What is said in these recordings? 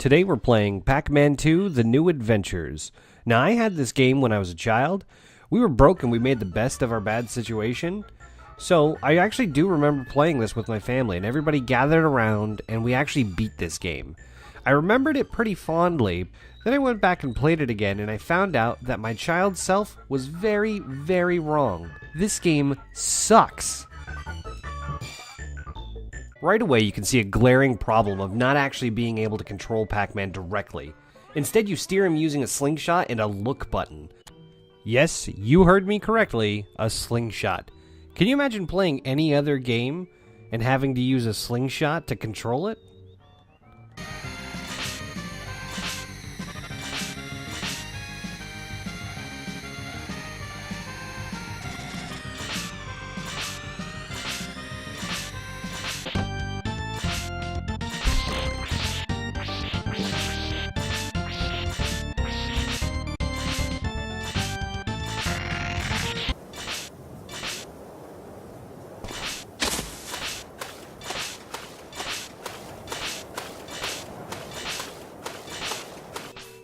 Today we're playing Pac-Man 2, The New Adventures. Now, I had this game when I was a child. We were broke and we made the best of our bad situation. So, I actually do remember playing this with my family, and everybody gathered around, and we actually beat this game. I remembered it pretty fondly. Then I went back and played it again, and I found out that my child self was very, very wrong. This game sucks. Right away, you can see a glaring problem of not actually being able to control Pac-Man directly. Instead, you steer him using a slingshot and a look button. Yes, you heard me correctly, a slingshot. Can you imagine playing any other game and having to use a slingshot to control it?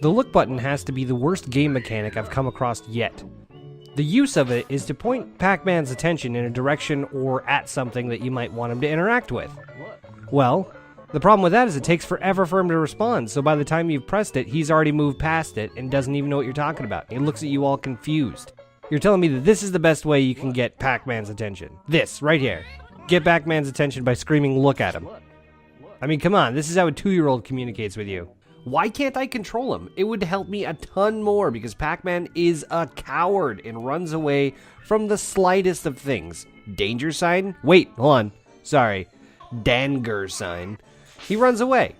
The look button has to be the worst game mechanic I've come across yet. The use of it is to point Pac-Man's attention in a direction or at something that you might want him to interact with. Well, the problem with that is it takes forever for him to respond, so by the time you've pressed it, he's already moved past it and doesn't even know what you're talking about. He looks at you all confused. You're telling me that this is the best way you can get Pac-Man's attention. This, right here. Get Pac-Man's attention by screaming, "Look at him." I mean, come on, this is how a 2-year-old communicates with you. Why can't I control him? It would help me a ton more because Pac-Man is a coward and runs away from the slightest of things. Danger sign? Wait, hold on. Sorry. Danger sign. He runs away.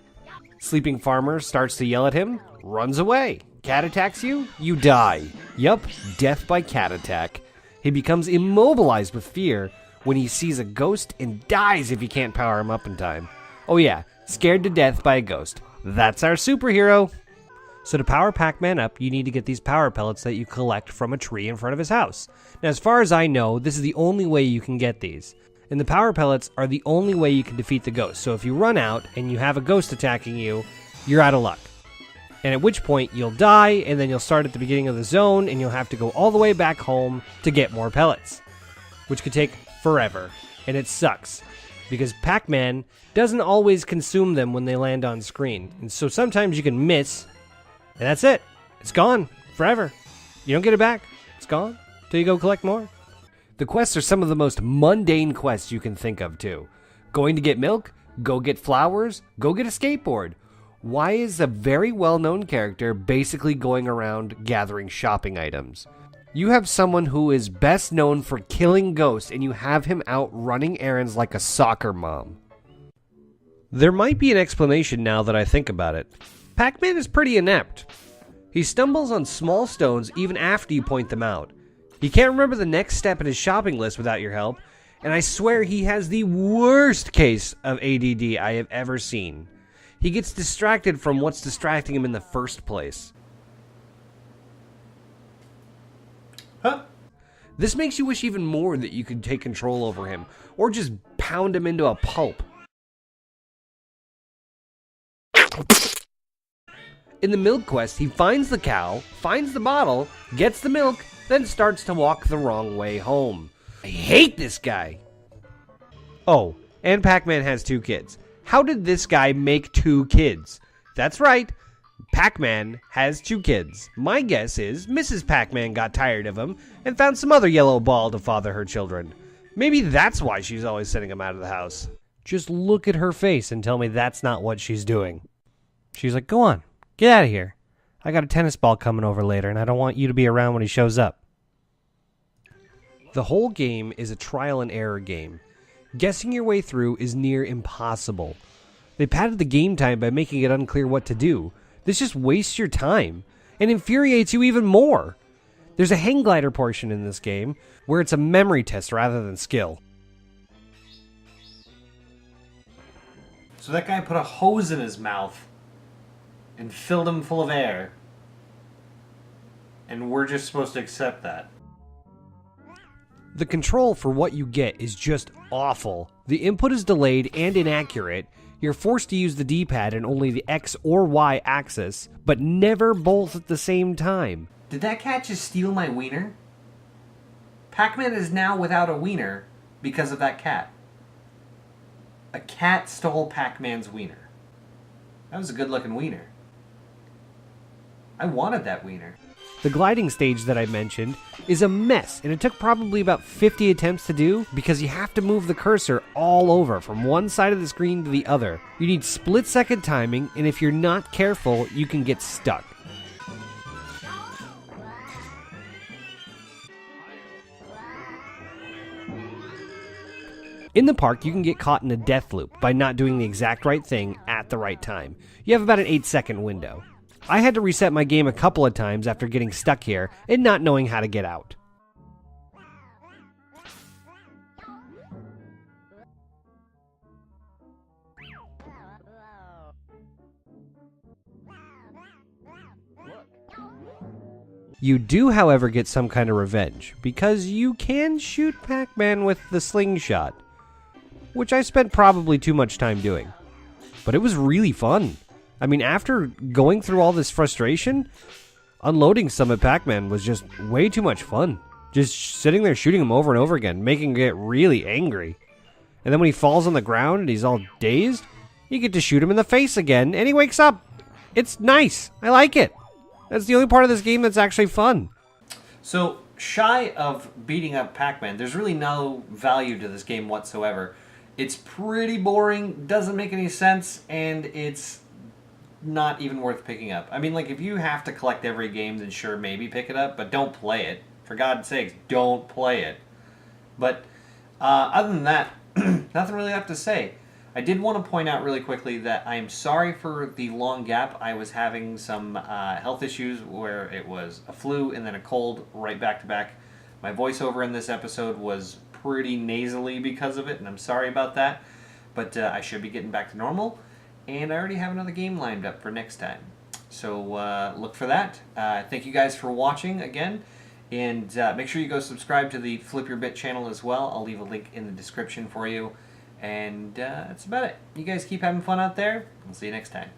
Sleeping farmer starts to yell at him, runs away. Cat attacks you, you die. Yup, death by cat attack. He becomes immobilized with fear when he sees a ghost and dies if you can't power him up in time. Oh yeah, scared to death by a ghost. That's our superhero! So to power Pac-Man up, you need to get these power pellets that you collect from a tree in front of his house. Now, as far as I know, this is the only way you can get these. And the power pellets are the only way you can defeat the ghost. So if you run out and you have a ghost attacking you, you're out of luck. And at which point, you'll die, and then you'll start at the beginning of the zone, and you'll have to go all the way back home to get more pellets. Which could take forever. And it sucks. Because Pac-Man doesn't always consume them when they land on screen. And so sometimes you can miss, and that's it. It's gone forever. You don't get it back. It's gone till you go collect more. The quests are some of the most mundane quests you can think of, too. Going to get milk, go get flowers, go get a skateboard. Why is a very well-known character basically going around gathering shopping items? You have someone who is best known for killing ghosts, and you have him out running errands like a soccer mom. There might be an explanation now that I think about it. Pac-Man is pretty inept. He stumbles on small stones even after you point them out. He can't remember the next step in his shopping list without your help, and I swear he has the worst case of ADD I have ever seen. He gets distracted from what's distracting him in the first place. Huh? This makes you wish even more that you could take control over him, or just pound him into a pulp. In the milk quest, he finds the cow, finds the bottle, gets the milk, then starts to walk the wrong way home. I hate this guy! Oh, and Pac-Man has 2 kids. How did this guy make 2 kids? That's right. Pac-Man has 2 kids. My guess is Mrs. Pac-Man got tired of him and found some other yellow ball to father her children. Maybe that's why she's always sending him out of the house. Just look at her face and tell me that's not what she's doing. She's like, go on, get out of here. I got a tennis ball coming over later and I don't want you to be around when he shows up. The whole game is a trial and error game. Guessing your way through is near impossible. They padded the game time by making it unclear what to do. This just wastes your time and infuriates you even more. There's a hang glider portion in this game where it's a memory test rather than skill. So that guy put a hose in his mouth and filled him full of air. And we're just supposed to accept that. The control for what you get is just awful. The input is delayed and inaccurate. You're forced to use the D-pad in only the X or Y axis, but never both at the same time. Did that cat just steal my wiener? Pac-Man is now without a wiener because of that cat. A cat stole Pac-Man's wiener. That was a good-looking wiener. I wanted that wiener. The gliding stage that I mentioned is a mess, and it took probably about 50 attempts to do because you have to move the cursor all over from one side of the screen to the other. You need split-second timing, and if you're not careful, you can get stuck. In the park, you can get caught in a death loop by not doing the exact right thing at the right time. You have about an 8-second window. I had to reset my game a couple of times after getting stuck here and not knowing how to get out. You do, however, get some kind of revenge, because you can shoot Pac-Man with the slingshot, which I spent probably too much time doing. But it was really fun. I mean, after going through all this frustration, unloading some at Pac-Man was just way too much fun. Just sitting there shooting him over and over again, making him get really angry. And then when he falls on the ground and he's all dazed, you get to shoot him in the face again, and he wakes up. It's nice. I like it. That's the only part of this game that's actually fun. So, shy of beating up Pac-Man, there's really no value to this game whatsoever. It's pretty boring, doesn't make any sense, and it's not even worth picking up. I mean, like, if you have to collect every game, then sure, maybe pick it up, but don't play it. For God's sakes, don't play it. But other than that, nothing really left to say. I did want to point out really quickly that I am sorry for the long gap. I was having some health issues where it was a flu and then a cold right back to back. My voiceover in this episode was pretty nasally because of it, and I'm sorry about that. But I should be getting back to normal. And I already have another game lined up for next time. So look for that. Thank you guys for watching again. And make sure you go subscribe to the Flipyourbit channel as well. I'll leave a link in the description for you. And that's about it. You guys keep having fun out there. I'll see you next time.